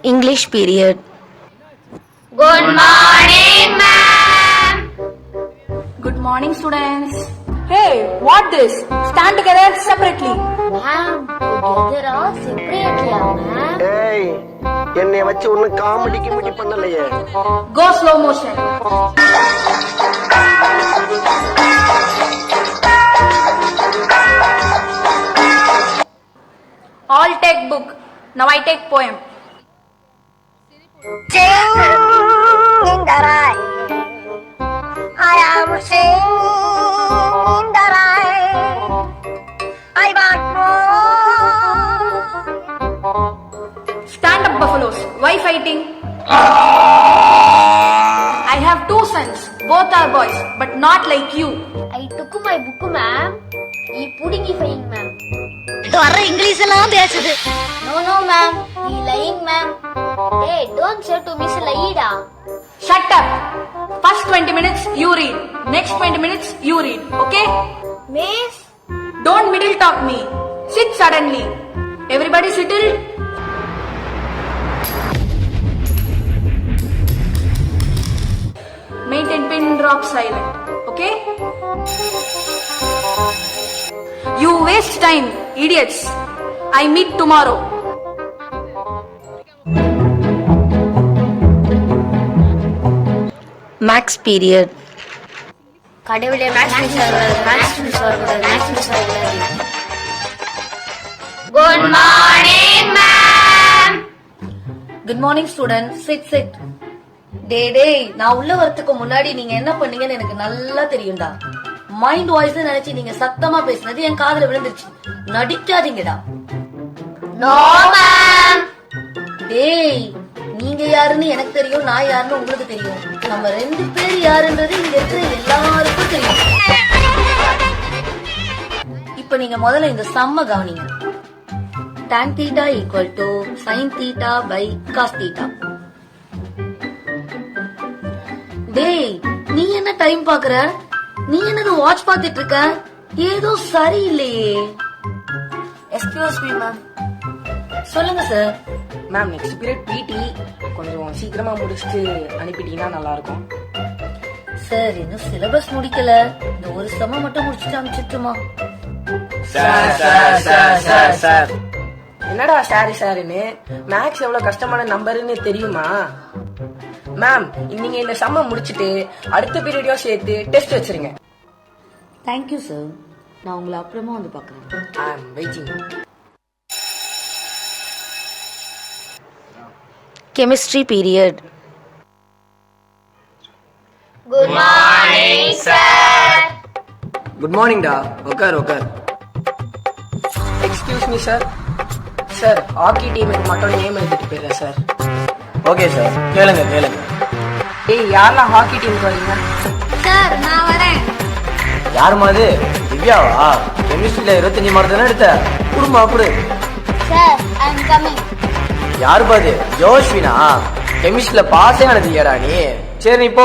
English period. Good morning, ma'am. Good morning, students. Hey, what this? Stand together separately. Ma'am, together or separately, ma'am? Hey, என்னைய வச்சு ஒன்னும் comedy கிமெடி பண்ணலையே. Go slow motion. All take book. Now I take poem. Sing in the rain. I am singing in the rain. I want more. Stand up, buffaloes. Why fighting? I have two sons. Both are boys, but not like you. I took my book, ma'am. He pudding fine, ma'am. வர English எல்லாம் பேசுது. No, ma'am. He lying, ma'am. Hey, don't say to Miss Laida. Shut up. First 20 minutes you read. Next 20 minutes you read. Okay? Miss? Don't middle talk me. Sit suddenly. Everybody settled? Maintain pin drop silent. Okay? You waste time, idiots. I meet tomorrow. Max period. கடவுளே maths miss வரக்கூடாது. Good morning, ma'am. Good morning, students. Sit. டேய் நான் உள்ள வரதுக்கு முன்னாடி நீங்க என்ன பண்ணீங்கன்னு எனக்கு நல்லா தெரியும்டா. மைண்ட் வாய்ஸ் நினைச்சு நீங்க சத்தமா பேசினது என் காதுல விழுந்துருச்சு. நடிக்காதீங்கடா. No, ma'am. டேய் நீங்க யாருன்னு எனக்கு தெரியும், நான் யாருன்னு உங்களுக்கு தெரியும். நம்ம ரெண்டு பேர் யாருன்றது இங்க இருக்கிற எல்லாருக்கும் தெரியும். இப்ப நீங்க முதல்ல இந்த சம்ம கவனிங்க. tan theta equal to sin theta by cos theta. டேய் நீ என்ன டைம் பாக்குற? நீ என்னது வாட்ச் பாத்துட்டு இருக்க? ஏதோ சரியில்லையே. Excuse me ma'am. சொல்லுங்க சார். மேம் நெக்ஸ்ட் பீரியட் பிடி கொஞ்சம் சீக்கிரமா முடிச்சுட்டு அனுப்பிட்டீங்கன்னா நல்லா இருக்கும். சார் இன்னும் சிலபஸ் முடிக்கல. இந்த ஒரு செம மட்டும் முடிச்சுட்டு அனுப்பிச்சிட்டுமா? சார் என்னடா சாருன்னு மேக்ஸ் எவ்வளவு கஷ்டமான நம்பர்னு தெரியுமா? மேம் நீங்க இந்த சம்ம முடிச்சிட்டு அடுத்த பீரியடையும் சேர்த்து டெஸ்ட் வச்சிருங்க. Thank you sir. நான் உங்களை அப்புறமா வந்து பாக்குறேன். I am waiting. Chemistry period. Good morning, sir. Good morning டா. உட்கார். Excuse me sir. Sir hockey டீமுக்கு மட்டும் நேம் எழுதிட்டு போயிடுறேன் சார். ஓகே சார், கேளுங்க. ஏய் யாரெல்லாம் ஹாக்கி டீமுக்கு வரீங்க? சார் நான் வரேன். யாருமா அது? திவ்யாவா? கெமிஸ்ட்ரியில 25 மார்க் தானே எடுத்த? குடும்பம் அப்படி. Sir I am coming. யாரு பாது? ஜோஷ்வினா? கெமிஸ்ட்ரியில பாஸே ஆனதுடா நீ. சரி நீ போ.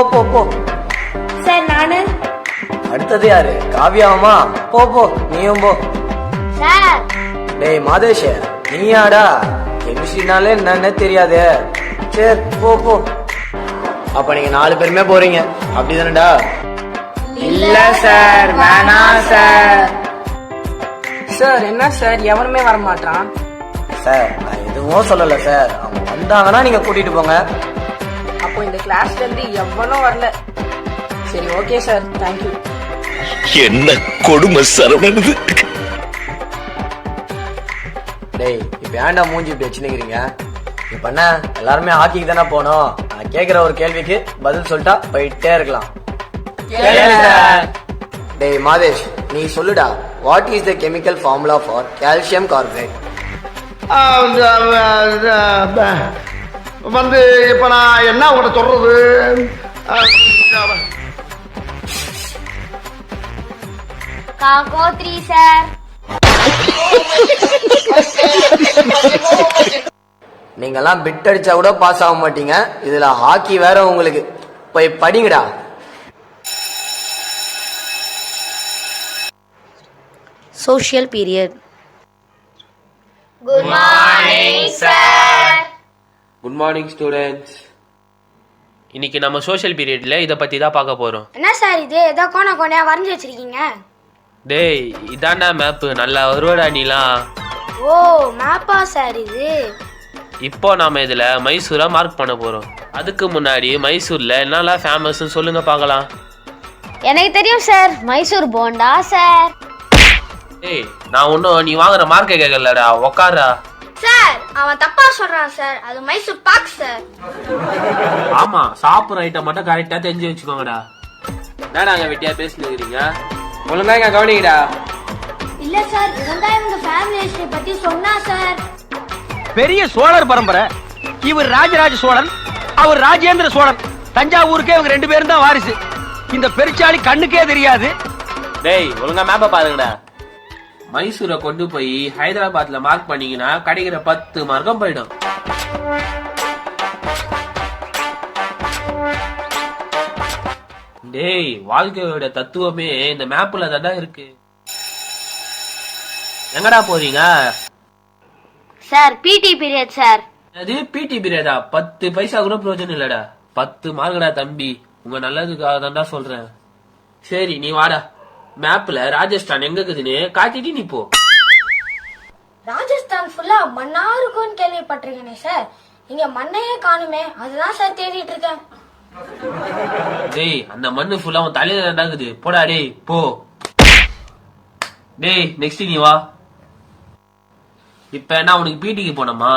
சார் நானு. அடுத்தது யாரு? காவியாவா? போ நீயும் போ. சார் டேய் மாதேஷ், நீயாடா? கெமிஸ்ட்ரினாலே என்னன்னு தெரியாது. சரி போ. அப்ப நீங்க 4 பேருமே போறீங்க அப்படிதானடா? இல்ல சார், வேணாம் சார். சார் என்ன சார் எவனுமே வர மாட்டான்? சார் நான் எதுவும் சொல்லல சார். அவங்க வந்தாங்கன்னா நீங்க கூட்டிட்டு போங்க. அப்போ இந்த கிளாஸ்ல இருந்து எவனும் வரல. சரி ஓகே சார், தேங்க்யூ. என்ன கொடுமை சரவணது. டேய் இப்ப ஏன்டா மூஞ்சி இப்படி வச்சுக்கிறீங்க? இப்ப என்ன எல்லாருமே ஹாக்கிக்கு தானே போனோம். நான் கேக்குற ஒரு கேள்விக்கு பதில் சொல்லிட்டா போயிட்டே இருக்கலாம். டேய் மாதேஷ் நீ சொல்லுடா. What is the chemical formula for calcium carbonate? வந்து இப்ப நான் என்ன உங்கள்கிட்ட சொல்றது? காகோத்ரி சார். நீங்கெல்லாம் பிட் அடிச்சா கூட பாஸ் ஆக மாட்டீங்க. இதுல ஹாக்கி வேற உங்களுக்கு. போய் படிங்கடா. social period. Good morning, sir. Good morning students. இன்னைக்கு நம்ம சோஷியல் பீரியட்ல இதை பத்தி தான் பார்க்க போறோம். என்ன சார் இது ஏதோ கோணையா வரைஞ்சி வச்சிருக்கீங்க? டேய் இதாண்டா மேப்பு, நல்லா வருவடா நீலாம். ஓ மேப்பா சார் இது? இப்போ நாம இதுல மைசூரை மார்க் பண்ண போறோம். அதுக்கு முன்னாடி மைசூர்ல என்னெல்லாம் ஃபேமஸ்ன்னு சொல்லுங்க பார்க்கலாம். எனக்கு தெரியும் சார், மைசூர் போண்டா சார். டேய் நான் ஒன்றும் நீ வாங்குற மார்க்கை கேட்கலடா, உக்காரா. சார் அவன் தப்பா சொல்றான் சார், அது மைசூர் பாக் சார். ஆமா சாப்பிட்ற ஐட்டம் மட்டும் கரெக்டா தெரிஞ்சு வச்சுக்கோங்கடா. என்னடாங்க வெட்டியா பேசினுக்கிறீங்க? ஒழுங்கா இங்க கவனிங்கடா. இல்ல சார், இவன் தான் இவங்க ஃபேமிலி ஹிஸ்டரி பத்தி சொன்னா சார். பெரிய சோழர் பரம்பரை. இவர் ராஜராஜ சோழன், அவர் ராஜேந்திர சோழன். தஞ்சாவூருக்கே இவங்க 2 பேரும் தான் வாரிசு. இந்த பெருச்சாளி கண்ணுக்கே தெரியாது. டேய் ஒழுங்கா மேப்பை பாருங்கடா. மைசூரை கொண்டு போய் ஹைதராபாத்ல மார்க் பண்ணீங்கன்னா கிடைக்கிற 10 மார்க்கம் போயிடும். டேய் வாழ்க்கையோட தத்துவமே இந்த மேப்ல தாண்டா இருக்கு. எங்கடா போறீங்க? Sir PT period sir. அது பிடி பீரியடா? 10 பைசா கூட பிரயோஜனம் இல்லடா. 10 மார்க்கடா தம்பி, உங்க நல்லதுக்காக தாண்டா சொல்றேன். சரி நீ வாடா, மேப்ல ராஜஸ்தான் எங்க இருக்குதுன்னு காட்டிட்டு நீ போ. ராஜஸ்தான் ஃபுல்லா மண்ணா இருக்கும்னு கேள்விப்பட்டிருக்கேனே சார், இங்க மண்ணையே காணுமே, அதுதான் சார் தேடிட்டு இருக்கேன். டேய் அந்த மண்ணு ஃபுல்லா உன் தலையில தாண்டாகுது, போடா டேய் போ. டேய் நெக்ஸ்ட் நீ வா. இப்ப என்ன உனக்கு பிடிக்கு போனோமா?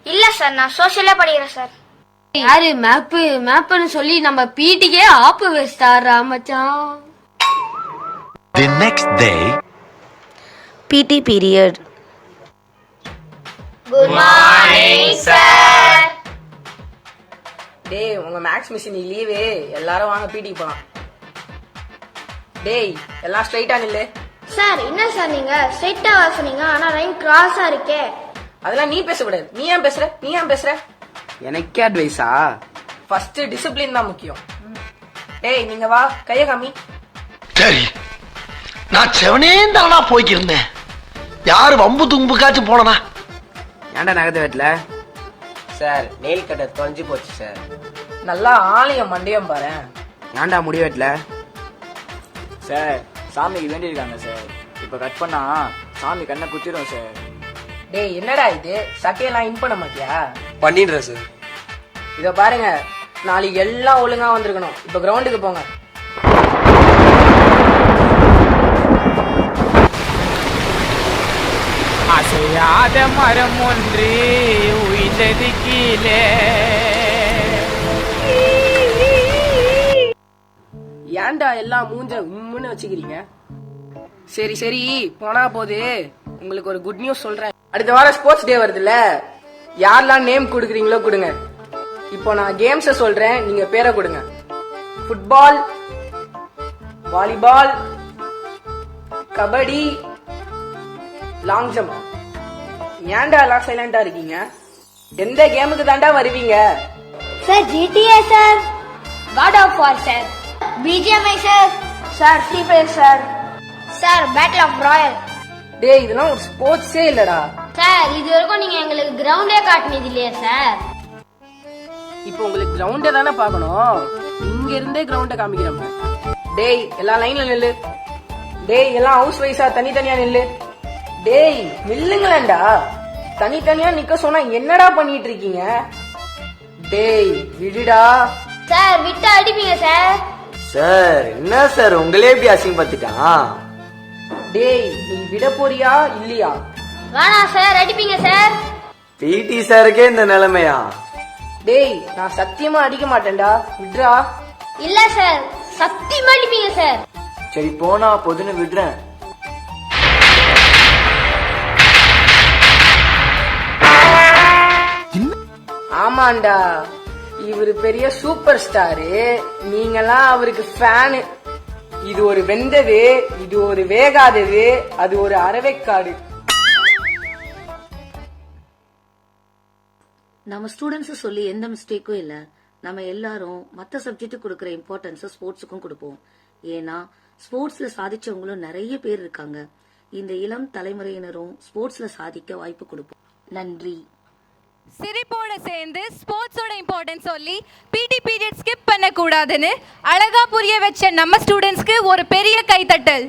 இல்ல சார், நான் சோஷியலே படிக்கிறேன் சார். யாரு மேப்னு சொல்லி நம்ம பிடிக்கே ஆப்பு வச்சிட்டாரா மச்சான். The next day. PT period. Good morning sir. டேய் உங்க மேக்ஸ் மிஸ் நீ லீவு, எல்லாரும் வாங்க பீட்டிக்கு போலாம். டேய் எல்லாம் ஸ்ட்ரைட்டா நில்லு. சார் என்ன சார் நீங்க ஸ்ட்ரைட்டா வர சொன்னீங்க, ஆனா லைன் கிராஸா இருக்கே. அதெல்லாம் நீ பேசக்கூடாது. நீ ஏன் பேசுற? எனக்கே அட்வைஸா? ஃபர்ஸ்ட் டிசிப்ளின் தான் முக்கியம். டேய் நீங்க வா, கைய காமி. சரி, நான் செவனேந்தானா போய்க்கிருந்தேன். யாரு வம்பு தும்புக்காச்சும் போனனா? ஏன்டா நகத்தை வெட்டல? சார் நெயில் கட்ட தொலைஞ்சு போச்சு சார். நல்லா ஆலயம் மண்டையம் பாரு. ஏன்டா முடி வெட்டல? சார் சாமிக்கு வேண்டியிருக்காங்க சார், இப்ப கட் பண்ணா சாமி கண்ணை குத்திரும் சார். டேய் என்னடா இது, சட்டையெல்லாம் இன் பண்ண மாட்டியா? பண்ணிடுறேன் சார். இத பாருங்க, நாளைக்கு எல்லாம் ஒழுங்கா வந்திருக்கணும். இப்ப கிரவுண்டுக்கு போங்க. அசையாத மரம் ஒன்று உயிர்ந்தது கீழே. ஏன்டா எல்லாம் மூஞ்ச உம்முன்னு வச்சுக்கிறீங்க? சரி போனா போது. உங்களுக்கு ஒரு குட் நியூஸ் சொல்றேன். அடுத்த வாரம் ஸ்போர்ட்ஸ் டே வருதுல்ல, யாரெல்லாம் நேம் கொடுக்குறீங்களோ கொடுங்க. இப்போ நான் கேம்ஸ சொல்றேன், நீங்க பேரை கொடுங்க. Football, volleyball, kabaddi, long jump. ஏன்டா எல்லாம் சைலண்டா இருக்கீங்க? எந்த கேமுக்கு தாண்டா வருவீங்க? Sir GTA sir, god of war sir, BGMI sir, sir free fire sir, sir battle of royal. டேய் இதெல்லாம் ஒரு ஸ்போர்ட்ஸே இல்லடா. சார் இது வரைக்கும் நீங்க எங்களுக்கு கிரவுண்டே காட்டினது இல்லையா சார்? இப்போ உங்களுக்கு கிரவுண்டே தானே பார்க்கணும், இங்க இருந்தே கிரவுண்ட காமிக்கிறோம். டேய் எல்லாம் லைன்ல நில்லு. டேய் எல்லாம் ஹவுஸ் வைஸா தனித்தனியா நில்லு. டேய் நில்லுங்களேண்டா, தனித்தனியா நிக்க சொன்னா என்னடா பண்ணிட்டு இருக்கீங்க? டேய் விடுடா. சார் விட்டு அடிப்பீங்க சார். சார் என்ன சார் உங்களே எப்படி அசிங்கப்படுத்திட்டான்? டேய் நீ விட போறியா இல்லையா? வேணாம் சார், அடிப்பீங்க சார். பிடி சாருக்கே இந்த நிலைமையா? டேய் நான் சத்தியமா அடிக்க மாட்டேன்டா, விட்றா. இல்ல சார், சத்தியமா அடிப்பீங்க சார். சரி போனா பொதுன்னு விடுறேன். ஆமாண்டா, இவரு பெரிய சூப்பர் ஸ்டாரு, நீங்கெல்லாம் அவருக்கு ஃபேனு. இது ஒரு வெந்தது, இது ஒரு வேகாதது, அது ஒரு அரவைக்காடு. நம்ம ஸ்டூடெண்ட்ஸ் சொல்லி எந்த மிஸ்டேக்கும் இல்ல. நம்ம எல்லாரும் மத்த சப்ஜெக்ட் கொடுக்கற இம்பார்ட்டன்ஸ் ஸ்போர்ட்ஸுக்கும் கொடுப்போம். ஏன்னா ஸ்போர்ட்ஸ்ல சாதிச்சவங்களும் நிறைய பேர் இருக்காங்க. இந்த இளம் தலைமுறையினரும் ஸ்போர்ட்ஸ்ல சாதிக்க வாய்ப்பு கொடுப்போம். நன்றி. சிரிப்போட சேர்ந்து ஸ்போர்ட்ஸோட இம்பார்ட்டன்ஸ் சொல்லி பிடி பீரியட் ஸ்கிப் பண்ண கூடாதுன்னு அழகா புரிய வச்ச நம்ம ஸ்டூடெண்ட்ஸ்க்கு ஒரு பெரிய கைத்தட்டல்.